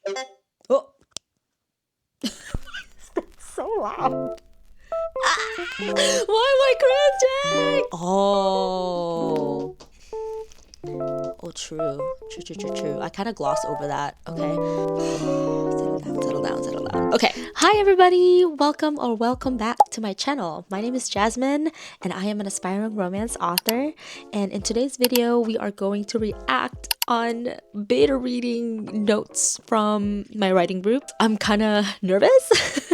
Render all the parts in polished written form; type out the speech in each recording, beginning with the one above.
Oh, so loud. Why am I cringing? Oh. Oh, true. True. I kind of glossed over that. Okay. Settle down. Okay. Hi, everybody. Welcome back to my channel. My name is Jasmine, and I am an aspiring romance author. And in today's video, we are going to react on beta reading notes from my writing group. I'm kind of nervous.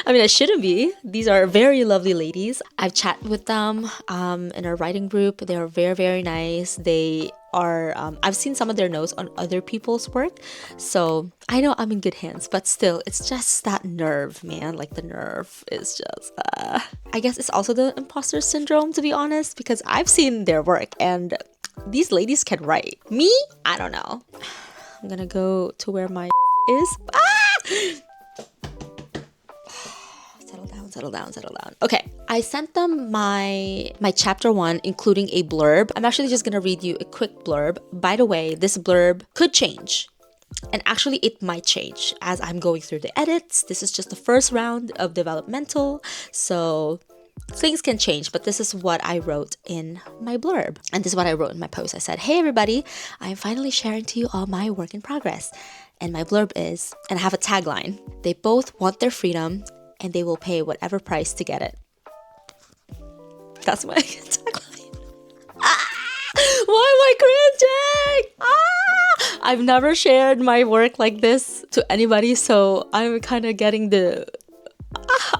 I mean, I shouldn't be. These are very lovely ladies. I've chatted with them in our writing group. They are very nice. They are, I've seen some of their notes on other people's work. So I know I'm in good hands, but still, it's just that nerve, man. Like the nerve is just, I guess it's also the imposter syndrome, to be honest, because I've seen their work and these ladies can write. Me? I don't know. I'm gonna go to where my is. Settle down. Okay, I sent them my chapter 1, including a blurb. I'm actually just gonna read you a quick blurb. By the way, this blurb could change. And actually, it might change as I'm going through the edits. This is just the first round of developmental, so things can change, but this is what I wrote in my blurb. And this is what I wrote in my post. I said, hey everybody, I'm finally sharing to you all my work in progress. And my blurb is, and I have a tagline, they both want their freedom and they will pay whatever price to get it. That's my tagline. Why am I cringing? I've never shared my work like this to anybody, so I'm kind of getting the,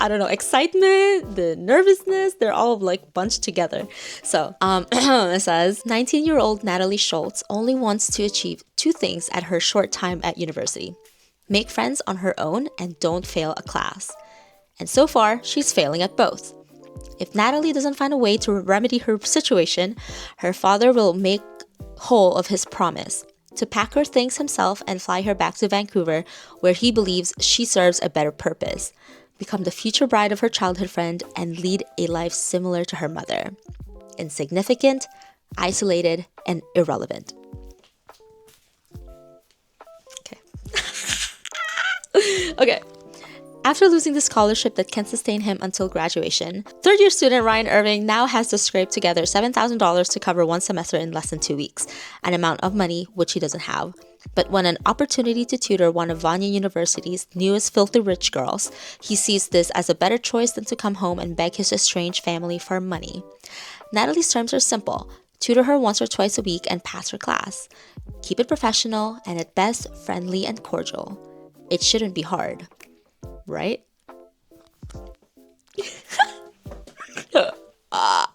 I don't know, excitement, the nervousness, they're all like bunched together. So, it says, 19-year-old Natalie Schultz only wants to achieve 2 things at her short time at university. Make friends on her own and don't fail a class. And so far, she's failing at both. If Natalie doesn't find a way to remedy her situation, her father will make whole of his promise to pack her things himself and fly her back to Vancouver, where he believes she serves a better purpose, become the future bride of her childhood friend, and lead a life similar to her mother. Insignificant, isolated, and irrelevant. Okay. Okay. After losing the scholarship that can sustain him until graduation, third-year student Ryan Irving now has to scrape together $7,000 to cover 1 semester in less than 2 weeks, an amount of money which he doesn't have. But when an opportunity to tutor one of Vanya University's newest filthy rich girls, he sees this as a better choice than to come home and beg his estranged family for money. Natalie's terms are simple. Tutor her once or twice a week and pass her class. Keep it professional and at best friendly and cordial. It shouldn't be hard. Right?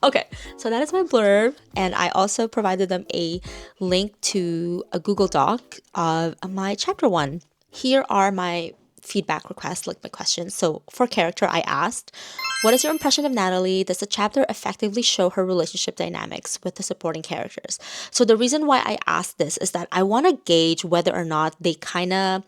Okay, so that is my blurb, and I also provided them a link to a Google Doc of my chapter 1. Here are my feedback requests, like my questions. So for character, I asked, what is your impression of Natalie? Does the chapter effectively show her relationship dynamics with the supporting characters? So the reason why I asked this is that I want to gauge whether or not they kind of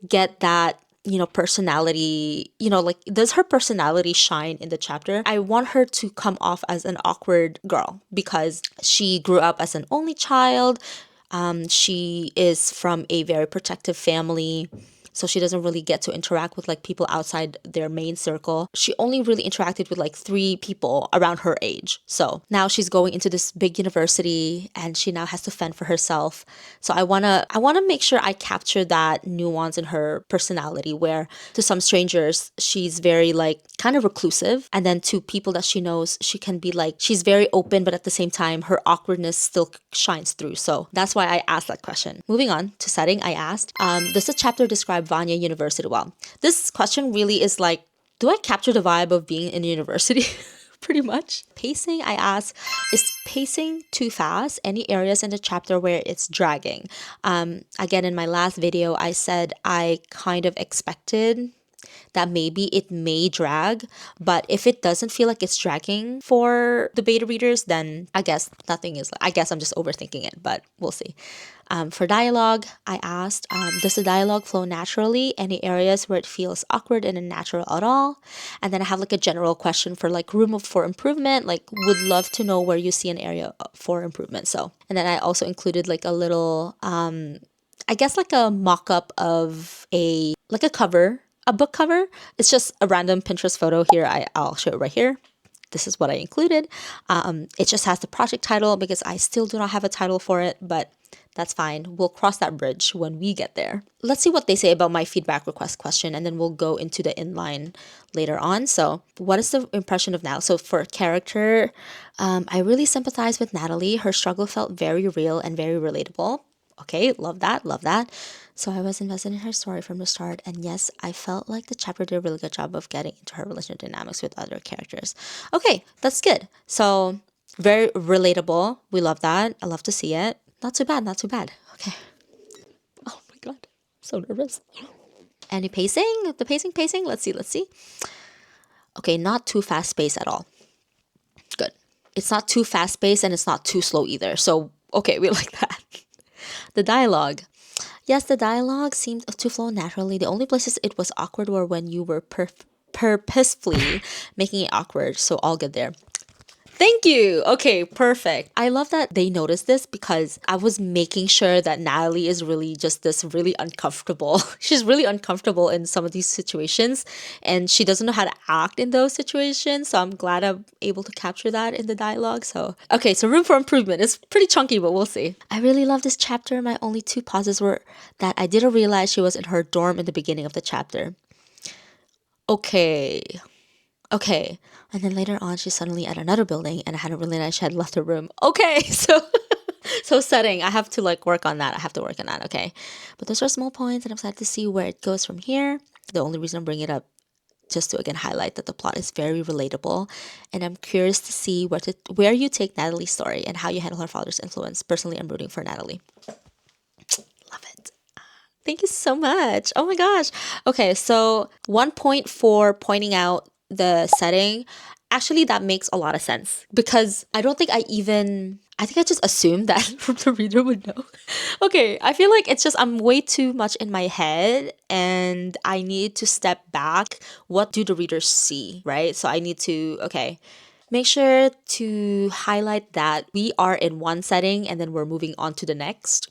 get that, you know, personality, you know, like, does her personality shine in the chapter? I want her to come off as an awkward girl because she grew up as an only child. She is from a very protective family, so she doesn't really get to interact with like people outside their main circle. She only really interacted with like 3 people around her age. So now she's going into this big university and she now has to fend for herself. So I wanna make sure I capture that nuance in her personality, where to some strangers she's very like kind of reclusive, and then to people that she knows she can be like, she's very open, but at the same time her awkwardness still shines through. So that's why I asked that question. Moving on to setting, I asked, does the chapter describe Vanya University well? This question really is like, do I capture the vibe of being in university? Pretty much. Pacing, I asked, is pacing too fast? Any areas in the chapter where it's dragging? Again, in my last video, I said I kind of expected that maybe it may drag, but if it doesn't feel like it's dragging for the beta readers, then I guess nothing is, I guess I'm just overthinking it, but we'll see. For dialogue, I asked, does the dialogue flow naturally? Any areas where it feels awkward and unnatural at all? And then I have like a general question for like room for improvement, like would love to know where you see an area for improvement. So, and then I also included like a little I guess like a mock-up of like a cover, a book cover. It's just a random Pinterest photo here. I'll show it right here. This is what I included. It just has the project title because I still do not have a title for it, but that's fine. We'll cross that bridge when we get there. Let's see what they say about my feedback request question, and then we'll go into the inline later on. So what is the impression of Natalie? So for character, I really sympathize with Natalie. Her struggle felt very real and very relatable. Okay, love that, love that. So I was invested in her story from the start, and yes, I felt like the chapter did a really good job of getting into her relationship dynamics with other characters. Okay, that's good. So very relatable. We love that. I love to see it. Not too bad, not too bad. Okay. Oh my god, I'm so nervous. Any pacing? The pacing? Let's see. Okay, not too fast paced at all. Good. It's not too fast paced and it's not too slow either. So, okay, we like that. The dialogue. Yes, the dialogue seemed to flow naturally. The only places it was awkward were when you were purposefully making it awkward. So all good there. Thank you. Okay, perfect. I love that they noticed this because I was making sure that Natalie is really just this really uncomfortable. She's really uncomfortable in some of these situations and she doesn't know how to act in those situations. So I'm glad I'm able to capture that in the dialogue. So, okay, so room for improvement. It's pretty chunky, but we'll see. I really love this chapter. My only two pauses were that I didn't realize she was in her dorm in the beginning of the chapter. Okay. And then later on, she's suddenly at another building and I hadn't realized she had left her room. Okay, so setting. I have to like work on that. Okay. But those are small points and I'm excited to see where it goes from here. The only reason I'm bringing it up just to again highlight that the plot is very relatable and I'm curious to see where you take Natalie's story and how you handle her father's influence. Personally, I'm rooting for Natalie. Love it. Thank you so much. Oh my gosh. Okay, so 1 point for pointing out the setting. Actually, that makes a lot of sense because I don't think I think I just assumed that the reader would know. Okay, I feel like it's just I'm way too much in my head and I need to step back. What do the readers see, right? So I need to, okay, make sure to highlight that we are in one setting and then we're moving on to the next.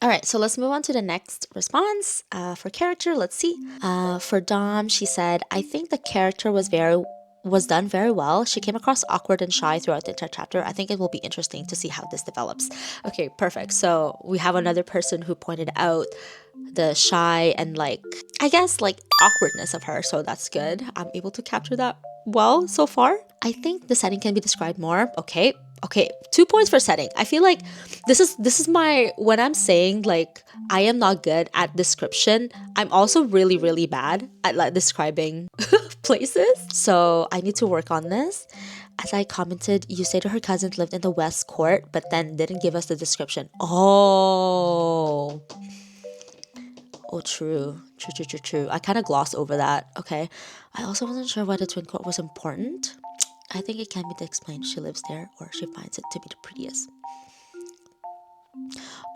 All right, so let's move on to the next response. For character, let's see. For Dom, she said, I think the character was done very well. She came across awkward and shy throughout the entire chapter. I think it will be interesting to see how this develops. Okay, perfect. So we have another person who pointed out the shy and like, I guess like awkwardness of her. So that's good. I'm able to capture that well so far. I think the setting can be described more. Okay, 2 points for setting. I feel like this is my when I'm saying like I am not good at description, I'm also really really bad at like describing places. So I need to work on this. As I commented, you say to her cousins lived in the West Court, but then didn't give us the description. Oh, true. I kind of glossed over that. Okay. I also wasn't sure why the twin court was important. I think it can be explained she lives there or she finds it to be the prettiest.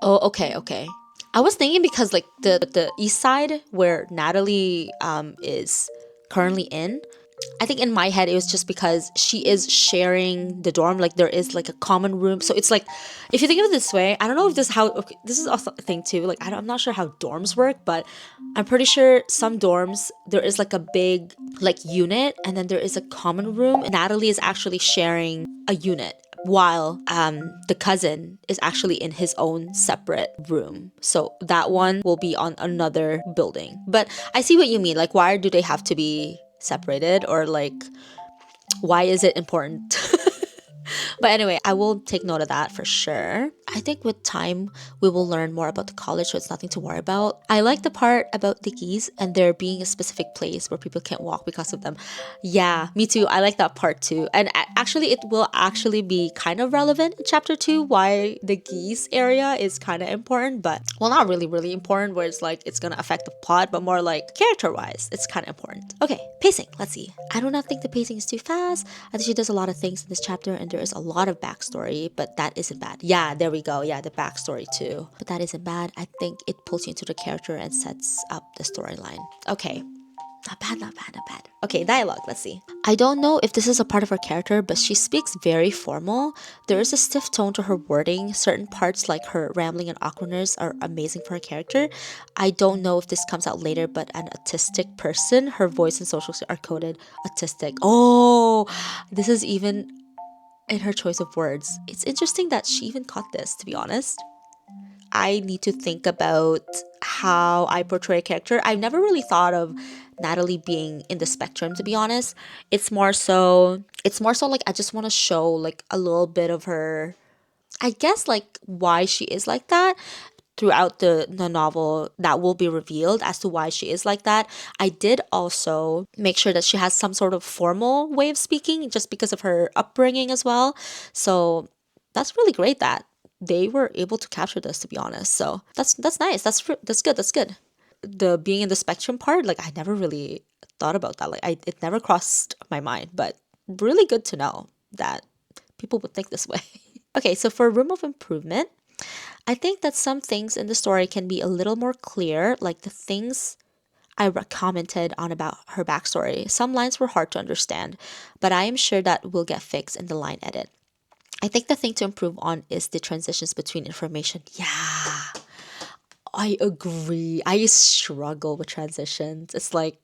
Oh, okay. I was thinking because like the east side where Natalie is currently in, I think in my head it was just because she is sharing the dorm, like there is like a common room. So it's like if you think of it this way, I don't know if this this is also a thing too. Like I'm not sure how dorms work, but I'm pretty sure some dorms there is like a big like unit and then there is a common room. Natalie is actually sharing a unit while the cousin is actually in his own separate room. So that one will be on another building. But I see what you mean. Like why do they have to be separated or like why is it important? But anyway, I will take note of that for sure. I think with time, we will learn more about the college, so it's nothing to worry about. I like the part about the geese and there being a specific place where people can't walk because of them. Yeah, me too. I like that part too. And actually, it will actually be kind of relevant in chapter 2 why the geese area is kind of important, but well, not really, really important where it's like it's gonna affect the plot, but more like character-wise, it's kind of important. Okay, pacing. Let's see. I do not think the pacing is too fast. I think she does a lot of things in this chapter and there is a lot of backstory, but that isn't bad. Yeah, there we go. Yeah, the backstory too. But that isn't bad. I think it pulls you into the character and sets up the storyline. Okay. Not bad, not bad, not bad. Okay, dialogue, let's see. I don't know if this is a part of her character, but she speaks very formal. There is a stiff tone to her wording. Certain parts, like her rambling and awkwardness, are amazing for her character. I don't know if this comes out later, but an autistic person, her voice and socials are coded autistic. Oh, this is even in her choice of words. It's interesting that she even caught this, to be honest. I need to think about how I portray a character. I've never really thought of Natalie being in the spectrum, to be honest. It's more so like I just want to show like a little bit of her, I guess, like why she is like that. Throughout the novel, that will be revealed as to why she is like that. I did also make sure that she has some sort of formal way of speaking just because of her upbringing as well. So that's really great that they were able to capture this, to be honest. So that's nice. That's good. That's good. The being in the spectrum part, like I never really thought about that. Like it never crossed my mind, but really good to know that people would think this way. Okay, so for room of improvement, I think that some things in the story can be a little more clear, like the things commented on about her backstory. Some lines were hard to understand, but I am sure that will get fixed in the line edit. I think the thing to improve on is the transitions between information. Yeah, I agree. I struggle with transitions. It's like,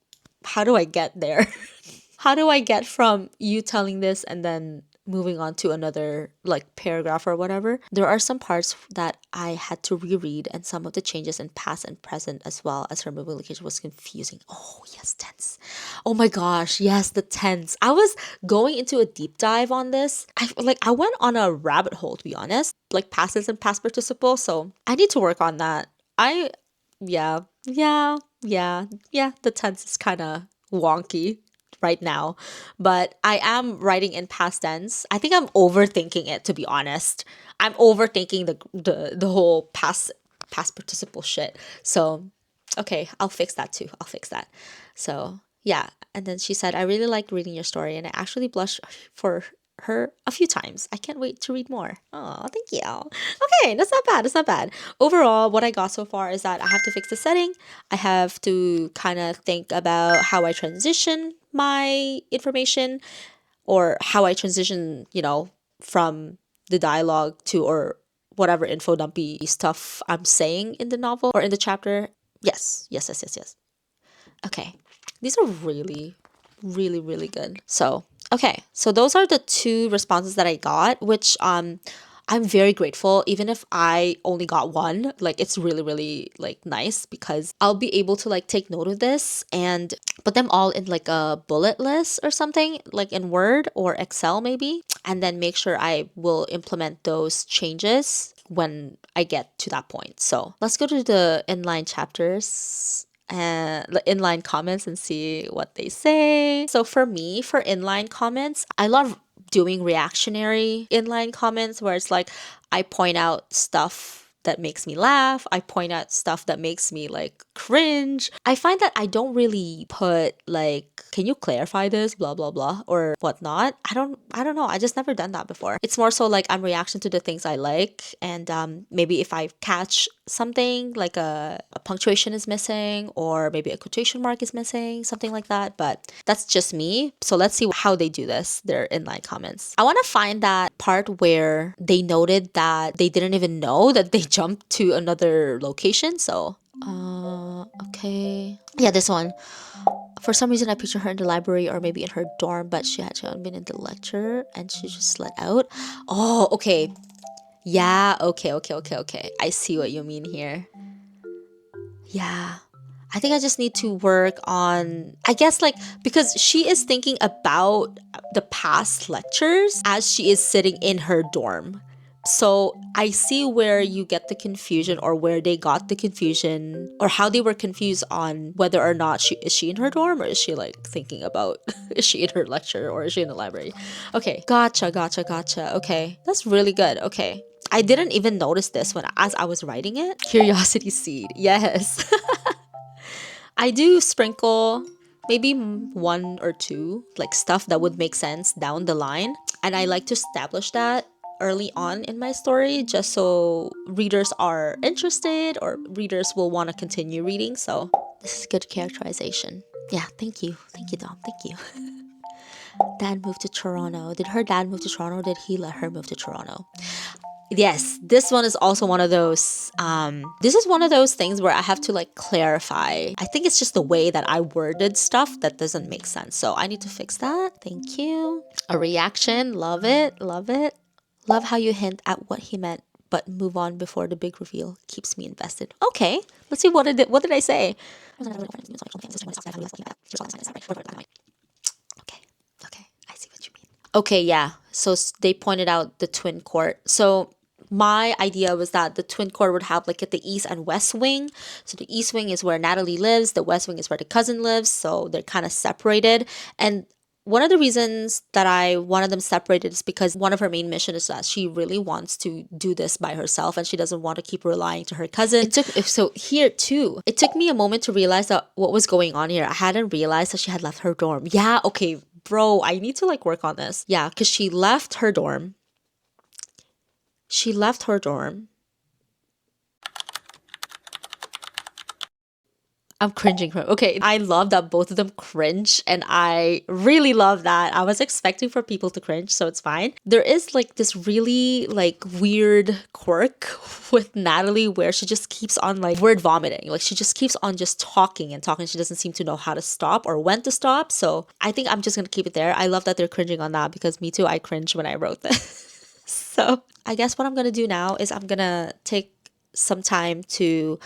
how do I get there? How do I get from you telling this and then moving on to another like paragraph or whatever? There are some parts that I had to reread, and some of the changes in past and present as well as her moving location was confusing. Oh yes, tense. Oh my gosh, yes, the tense. I was going into a deep dive on this. I went on a rabbit hole, to be honest, like past tense and past participle. So I need to work on that. I yeah, yeah. The tense is kind of wonky right now, but I am writing in past tense. I think I'm overthinking it, to be honest. I'm overthinking the whole past participle shit. So, okay, I'll fix that too. I'll fix that. So, yeah. And then she said, I really liked reading your story, and I actually blushed for her a few times. I can't wait to read more. Oh, thank you. Okay, that's not bad. That's not bad. Overall, what I got so far is that I have to fix the setting. I have to kind of think about how I transition my information, or how I transition, from the dialogue to, or whatever info dumpy stuff I'm saying in the novel or in the chapter. Yes. Okay. These are really, really, really good. So, okay. So those are the two responses that I got, which I'm very grateful. Even if I only got one, like it's really, really like nice, because I'll be able to like take note of this and put them all in like a bullet list or something, like in Word or Excel maybe, and then make sure I will implement those changes when I get to that point. So let's go to the inline chapters and the inline comments and see what they say. So for me, for inline comments, I love doing reactionary inline comments where it's like I point out stuff that makes me laugh. I point out stuff that makes me like cringe. I find that I don't really put like, can you clarify this, blah blah blah, or whatnot. I don't know. I just never done that before. It's more so like I'm reaction to the things I like, and maybe if I catch something like a punctuation is missing, or maybe a quotation mark is missing, something like that. But that's just me. So let's see how they do this. Their inline comments. I want to find that part where they noted that they didn't even know that they jumped to another location. So okay. Yeah, this one. For some reason, I picture her in the library or maybe in her dorm, but she hadn't been in the lecture and she just let out. Oh, okay. Yeah, okay. I see what you mean here. Yeah. I think I just need to work on, I guess, like, because she is thinking about the past lectures as she is sitting in her dorm. So I see where you get the confusion, or where they got the confusion, or how they were confused on whether or not is she in her dorm, or is she like thinking about is she in her lecture, or is she in the library. Okay, gotcha. Okay, that's really good. Okay, I didn't even notice this as I was writing it. Curiosity seed, yes. I do sprinkle maybe one or two like stuff that would make sense down the line, and I like to establish that early on in my story just so readers are interested, or readers will want to continue reading. So this is good characterization. Yeah, thank you. Thank you, Dom. Thank you. Dad moved to Toronto. Did her dad move to Toronto or did he let her move to Toronto? Yes, this one is also one of those this is one of those things where I have to like clarify. I think it's just the way that I worded stuff that doesn't make sense. So I need to fix that. Thank you. A reaction. Love it. Love it. Love how you hint at what he meant, but move on before the big reveal. Keeps me invested. Okay, let's see what did I say? Okay, okay, I see what you mean. Okay, yeah. So they pointed out the twin court. So my idea was that the twin court would have like at the east and west wing. So the east wing is where Natalie lives, the west wing is where the cousin lives. So they're kind of separated. And one of the reasons that I wanted them separated is because one of her main mission is that she really wants to do this by herself and she doesn't want to keep relying to her cousin. So here too, it took me a moment to realize that what was going on here. I hadn't realized that she had left her dorm. Yeah, okay, bro, I need to like work on this. Yeah, because she left her dorm. She left her dorm. I'm cringing from. Okay, I love that both of them cringe, and I really love that. I was expecting for people to cringe, so it's fine. There is like this really like weird quirk with Natalie where she just keeps on like word vomiting. Like she just keeps on just talking and talking. She doesn't seem to know how to stop or when to stop. So I think I'm just gonna keep it there. I love that they're cringing on that because me too, I cringed when I wrote this. So I guess what I'm gonna do now is I'm gonna take some time to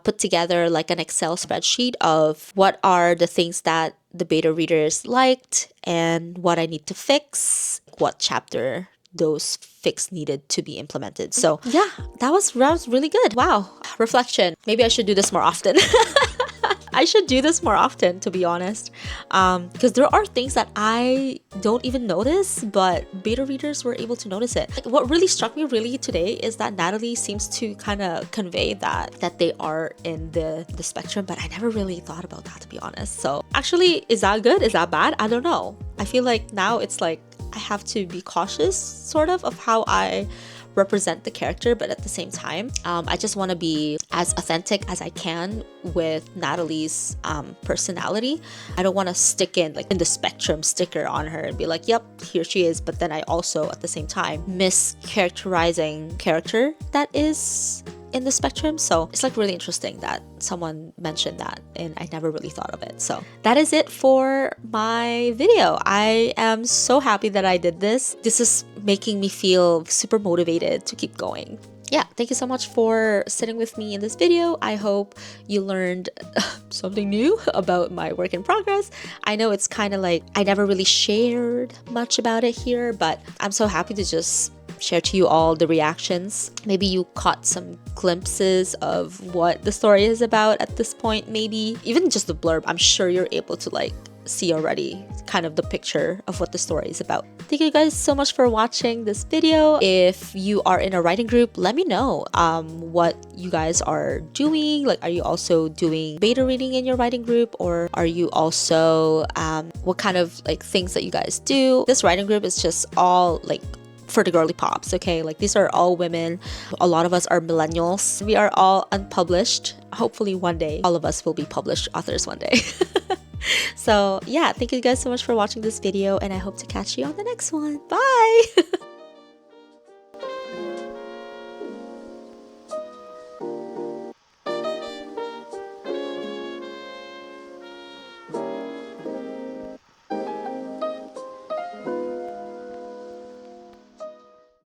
put together like an Excel spreadsheet of what are the things that the beta readers liked and what I need to fix, what chapter those fix needed to be implemented. So yeah, that was really good. Wow. Reflection. Maybe I should do this more often. I should do this more often, to be honest, because there are things that I don't even notice, but beta readers were able to notice it. Like, what really struck me really today is that Natalie seems to kind of convey that they are in the spectrum, but I never really thought about that, to be honest. So actually, is that good? Is that bad? I don't know. I feel like now it's like I have to be cautious sort of how I represent the character, but at the same time I just want to be as authentic as I can with Natalie's personality. I don't want to stick in like in the spectrum sticker on her and be like, yep, here she is, but then I also at the same time mischaracterizing character that is in the spectrum. So it's like really interesting that someone mentioned that and I never really thought of it. So that is it for my video. I am so happy that I did this. This is making me feel super motivated to keep going. Yeah, thank you so much for sitting with me in this video. I hope you learned something new about my work in progress. I know it's kind of like I never really shared much about it here, but I'm so happy to just share to you all the reactions. Maybe you caught some glimpses of what the story is about at this point, maybe even just the blurb. I'm sure you're able to like see already kind of the picture of what the story is about. Thank you guys so much for watching this video. If you are in a writing group, let me know what you guys are doing. Like, are you also doing beta reading in your writing group, or are you also what kind of like things that you guys do? This writing group is just all like for the girly pops, okay? Like, these are all women. A lot of us are millennials. We are all unpublished. Hopefully one day all of us will be published authors one day. So yeah, thank you guys so much for watching this video, and I hope to catch you on the next one. Bye.